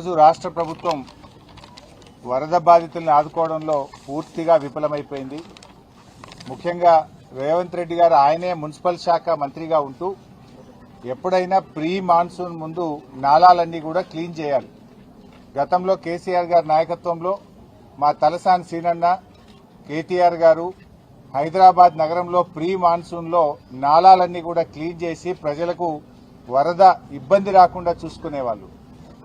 ఈరోజు రాష్ట్ర ప్రభుత్వం వరద బాధితులను ఆదుకోవడంలో పూర్తిగా విఫలమైపోయింది. ముఖ్యంగా రేవంత్ రెడ్డి గారు ఆయనే మున్సిపల్ శాఖ మంత్రిగా ఉంటూ ఎప్పుడైనా ప్రీ మాన్సూన్ ముందు నాలాలన్నీ కూడా క్లీన్ చేయాలి. గతంలో కేసీఆర్ గారి నాయకత్వంలో మా తలసాని సీనన్న, కేటీఆర్ గారు హైదరాబాద్ నగరంలో ప్రీ మాన్సూన్లో నాలాలన్నీ కూడా క్లీన్ చేసి ప్రజలకు వరద ఇబ్బంది రాకుండా చూసుకునేవాళ్ళు.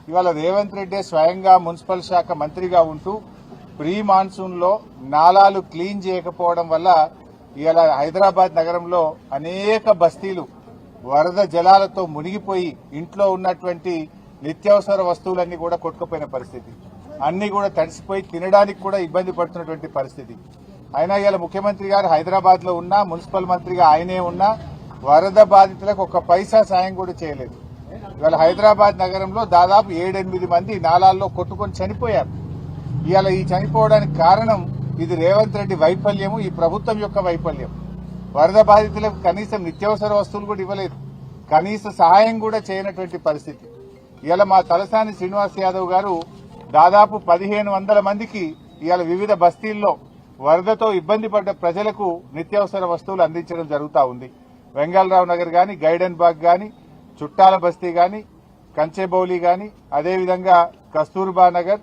ఇవాళ రేవంత్ రెడ్డి స్వయంగా మున్సిపల్ శాఖ మంత్రిగా ఉంటూ ప్రీ మాన్సూన్లో నాలాలు క్లీన్ చేయకపోవడం వల్ల ఇవాళ హైదరాబాద్ నగరంలో అనేక బస్తీలు వరద జలాలతో మునిగిపోయి ఇంట్లో ఉన్నటువంటి నిత్యావసర వస్తువులన్నీ కూడా కొట్టుకుపోయిన పరిస్థితి, అన్ని కూడా తడిసిపోయి తినడానికి కూడా ఇబ్బంది పడుతున్నటువంటి పరిస్థితి. అయినా ఇవాళ ముఖ్యమంత్రి గారు హైదరాబాద్ లో ఉన్నా, మున్సిపల్ మంత్రిగా ఆయనే ఉన్నా వరద బాధితులకు ఒక్క పైసా సాయం కూడా చేయలేదు. ఇవాళ హైదరాబాద్ నగరంలో దాదాపు 7-8 మంది నాలాల్లో కొట్టుకొని చనిపోయారు. ఇవాళ ఈ చనిపోవడానికి కారణం ఇది రేవంత్ రెడ్డి వైఫల్యము, ఈ ప్రభుత్వం యొక్క వైఫల్యం. వరద బాధితులకు కనీసం నిత్యావసర వస్తువులు కూడా ఇవ్వలేదు, కనీస సహాయం కూడా చేయనటువంటి పరిస్థితి. ఇవాళ మా తలసాని శ్రీనివాస్ యాదవ్ గారు దాదాపు 1500 మందికి ఇవాళ వివిధ బస్తీల్లో వరదతో ఇబ్బంది పడ్డ ప్రజలకు నిత్యావసర వస్తువులు అందించడం జరుగుతూ ఉంది. వెంగళరావు నగర్ గాని, గైడెన్ బాగ్ గాని, చుట్టాల బస్తీ గాని, కంచెబౌలి గాని, అదేవిధంగా కస్తూర్బా నగర్,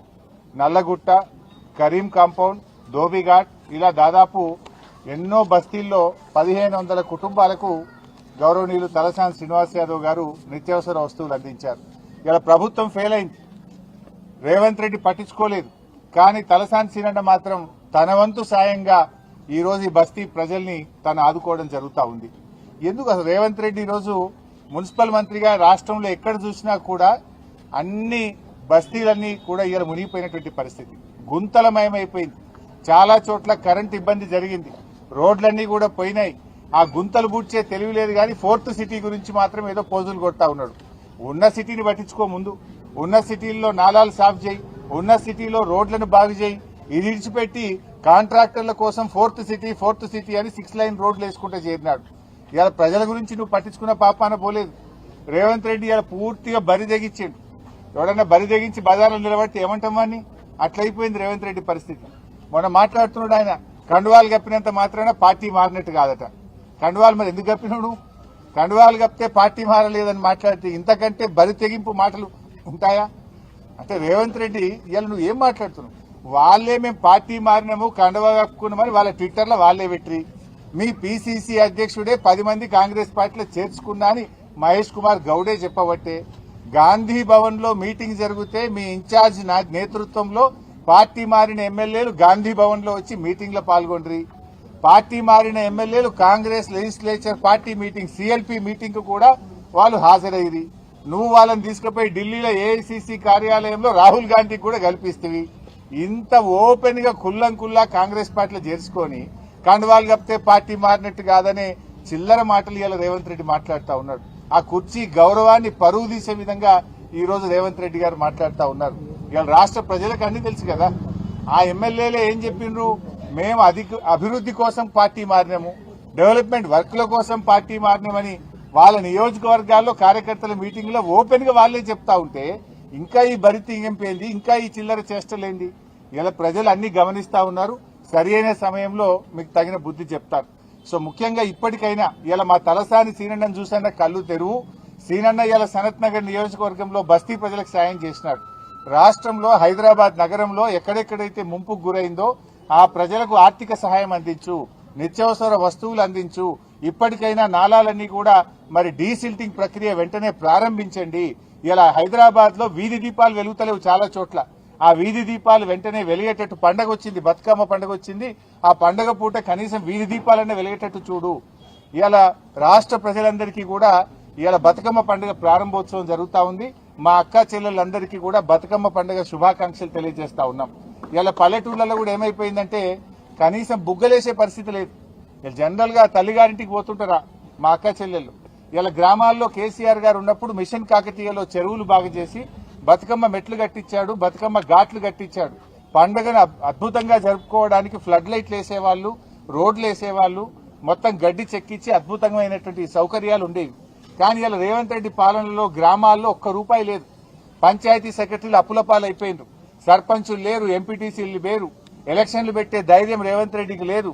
నల్లగుట్ట, కరీం కాంపౌండ్, ధోబిఘాట్, ఇలా దాదాపు ఎన్నో బస్తీల్లో 1500 కుటుంబాలకు గౌరవనీయులు తలసాని శ్రీనివాస్ యాదవ్ గారు నిత్యావసర వస్తువులు అందించారు. ఇలా ప్రభుత్వం ఫెయిల్ అయింది, రేవంత్ రెడ్డి పట్టించుకోలేదు. కానీ తలసాని సీనన్న మాత్రం తన వంతు సాయంగా ఈ రోజు ఈ బస్తీ ప్రజల్ని తను ఆదుకోవడం జరుగుతూ ఉంది. ఎందుకు అసలు రేవంత్ రెడ్డి ఈరోజు మున్సిపల్ మంత్రిగా రాష్ట్రంలో ఎక్కడ చూసినా కూడా అన్ని బస్తీలన్నీ కూడా ఇలా మునిగిపోయినటువంటి పరిస్థితి, గుంతలమయమైపోయింది. చాలా చోట్ల కరెంట్ ఇబ్బంది జరిగింది, రోడ్లన్నీ కూడా పోయినాయి. ఆ గుంతలు బూడ్చే తెలివి లేదు కానీ 4th సిటీ గురించి మాత్రం ఏదో పోజులు కొడతా ఉన్నాడు. ఉన్న సిటీని పట్టించుకో, ముందు ఉన్న సిటీల్లో నాలాలు సాఫ్ చేయి, ఉన్న సిటీలో రోడ్లను బాగు చేయి. ఇది విడిచిపెట్టి కాంట్రాక్టర్ల కోసం 4th సిటీ అని 6 లైన్ రోడ్లు వేసుకుంటూ చేరినాడు. ఇవాళ ప్రజల గురించి నువ్వు పట్టించుకున్న పాపాన పోలేదు. రేవంత్ రెడ్డి ఇవాళ పూర్తిగా బరి తెగించాడు. ఎవడన్నా బరి తెగించి బజార్లో నిలబడితే ఏమంటాం అని అట్లయిపోయింది రేవంత్ రెడ్డి పరిస్థితి. మొన్న మాట్లాడుతున్నాడు ఆయన, కండువాలు కప్పినంత మాత్రాన పార్టీ మారినట్టు కాదట. కండువాలు మరి ఎందుకు కప్పినాడు? కండువాలు కప్పితే పార్టీ మారలేదని మాట్లాడితే ఇంతకంటే బరి తెగింపు మాటలు ఉంటాయా? అంటే రేవంత్ రెడ్డి ఇవాళ నువ్వు ఏం మాట్లాడుతున్నావు? వాళ్ళే మేము పార్టీ మారినాము, కండువా కప్పుకున్నామని వాళ్ళ ట్విట్టర్లో వాళ్ళే పెట్టి, మీ పిసిసి అధ్యక్షుడే 10 మంది కాంగ్రెస్ పార్టీలో చేర్చుకున్నా అని మహేష్ కుమార్ గౌడే చెప్పబట్టే, గాంధీ భవన్ లో మీటింగ్ జరిగితే మీ ఇన్ఛార్జ్ నేతృత్వంలో పార్టీ మారిన ఎమ్మెల్యేలు గాంధీ భవన్ లో వచ్చి మీటింగ్ లో పాల్గొండ్రి. పార్టీ మారిన ఎమ్మెల్యేలు Congress legislature party meeting CLP meeting కు కూడా వాళ్ళు హాజరయ్యి, నువ్వు వాళ్ళని తీసుకుపోయి ఢిల్లీలో ఏఐసిసి కార్యాలయంలో రాహుల్ గాంధీకి కూడా కల్పిస్తవి. ఇంత ఓపెన్ గా కుల్లా కాంగ్రెస్ పార్టీలో చేర్చుకొని కండువాలు కప్పితే పార్టీ మారినట్టు కాదనే చిల్లర మాటలు ఇలా రేవంత్ రెడ్డి మాట్లాడుతూ ఉన్నాడు. ఆ కుర్చీ గౌరవాన్ని పరువు తీసే విధంగా ఈ రోజు రేవంత్ రెడ్డి గారు మాట్లాడుతూ ఉన్నారు. ఇవాళ రాష్ట్ర ప్రజలకు అన్ని తెలుసు కదా. ఆ ఎమ్మెల్యేలే ఏం చెప్పిండ్రు? మేము అభివృద్ధి కోసం పార్టీ మారినాము, డెవలప్మెంట్ వర్క్ల కోసం పార్టీ మారినామని వాళ్ళ నియోజకవర్గాల్లో కార్యకర్తల మీటింగ్ లో ఓపెన్ గా వాళ్లే చెప్తా ఉంటే ఇంకా ఈ బరితీయింపేంది, ఇంకా ఈ చిల్లర చేష్టలేంది? ఇలా ప్రజలు అన్ని గమనిస్తా ఉన్నారు. సరైన సమయంలో మీకు తగిన బుద్ధి చెప్తారు. సో ముఖ్యంగా ఇప్పటికైనా ఇలా మా తలసాని సీనన్నను చూసన్న కళ్ళు తెరువు. సీనన్న ఇలా సనత్ నగర్ నియోజకవర్గంలో బస్తీ ప్రజలకు సాయం చేసినాడు. రాష్ట్రంలో హైదరాబాద్ నగరంలో ఎక్కడెక్కడైతే ముంపుకు గురైందో ఆ ప్రజలకు ఆర్థిక సహాయం అందించు, నిత్యావసర వస్తువులు అందించు. ఇప్పటికైనా నాలాలన్నీ కూడా మరి డీసిల్టింగ్ ప్రక్రియ వెంటనే ప్రారంభించండి. ఇలా హైదరాబాద్ లో వీధి దీపాలు వెలుగుతలేవు చాలా చోట్ల. ఆ వీధి దీపాలు వెంటనే వెలిగేటట్టు, పండగ వచ్చింది, బతుకమ్మ పండుగ వచ్చింది, ఆ పండగ పూట కనీసం వీధి దీపాలన్నీ వెలిగేటట్టు చూడు. ఇవాళ రాష్ట్ర ప్రజలందరికీ కూడా ఇవాళ బతుకమ్మ పండుగ ప్రారంభోత్సవం జరుగుతా ఉంది. మా అక్క చెల్లెలందరికీ కూడా బతుకమ్మ పండుగ శుభాకాంక్షలు తెలియజేస్తా ఉన్నాం. ఇవాళ పల్లెటూళ్లలో కూడా ఏమైపోయిందంటే కనీసం బుగ్గలేసే పరిస్థితి లేదు. జనరల్ గా తల్లిగారింటికి పోతుంటారా మా అక్క చెల్లెళ్ళు. ఇలా గ్రామాల్లో కేసీఆర్ గారు ఉన్నప్పుడు మిషన్ కాకతీయలో చెరువులు బాగు చేసి బతుకమ్మ మెట్లు కట్టించాడు, బతుకమ్మ ఘాట్లు కట్టించాడు. పండుగను అద్భుతంగా జరుపుకోవడానికి ఫ్లడ్ లైట్లు వేసేవాళ్లు, రోడ్లు వేసేవాళ్లు, మొత్తం గడ్డి చెక్కించి అద్భుతమైనటువంటి సౌకర్యాలు ఉండేవి. కానీ ఇలా రేవంత్ రెడ్డి పాలనలో గ్రామాల్లో ఒక్క రూపాయి లేదు. పంచాయతీ సెక్రటరీలు అప్పుల పాలైపోయినారు, సర్పంచులు లేరు, ఎంపీటీసీలు లేరు, ఎలక్షన్లు పెట్టే ధైర్యం రేవంత్ రెడ్డికి లేదు,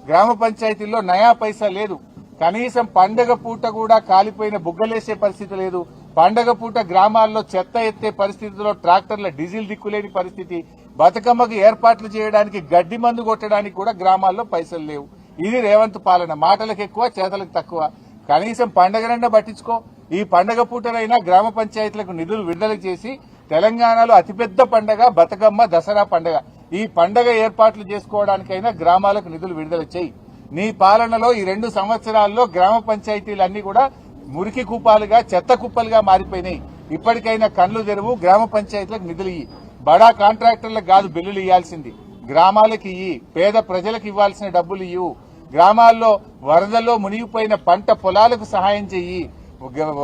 గ్రామ పంచాయతీల్లో నయా పైసా లేదు, కనీసం పండగ పూట కూడా కాలిపోయిన బుగ్గలేసే పరిస్థితి లేదు, పండగ పూట గ్రామాల్లో చెత్త ఎత్తే పరిస్థితిలో ట్రాక్టర్ల డీజిల్ దిక్కులేని పరిస్థితి, బతుకమ్మకు ఏర్పాట్లు చేయడానికి గడ్డి మందు కొట్టడానికి కూడా గ్రామాల్లో పైసలు లేవు. ఇది రేవంత్ పాలన. మాటలకు ఎక్కువ, చేతలకు తక్కువ. కనీసం పండగనన్నా పట్టించుకో. ఈ పండగ పూటనైనా గ్రామ పంచాయతీలకు నిధులు విడుదల చేసి తెలంగాణలో అతిపెద్ద పండగ బతుకమ్మ, దసరా పండగ. ఈ పండగ ఏర్పాట్లు చేసుకోవడానికైనా గ్రామాలకు నిధులు విడుదల చేయి. నీ పాలనలో ఈ 2 సంవత్సరాల్లో గ్రామ పంచాయతీలన్నీ కూడా మురికి కూపాలుగా, చెత్త కుప్పలుగా మారిపోయినాయి. ఇప్పటికైనా కళ్లు తెరువు, గ్రామ పంచాయతీలకు నిధులు ఇయ్యి. బడా కాంట్రాక్టర్లకు కాదు బిల్లులు ఇవ్వాల్సింది, గ్రామాలకు ఇయ్యి. పేద ప్రజలకు ఇవ్వాల్సిన డబ్బులు ఇవ్వు. గ్రామాల్లో వరదల్లో మునిగిపోయిన పంట పొలాలకు సహాయం చెయ్యి.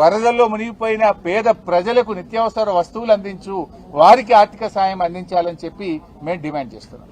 వరదల్లో మునిగిపోయిన పేద ప్రజలకు నిత్యావసర వస్తువులు అందించు. వారికి ఆర్థిక సాయం అందించాలని చెప్పి మేము డిమాండ్ చేస్తున్నాం.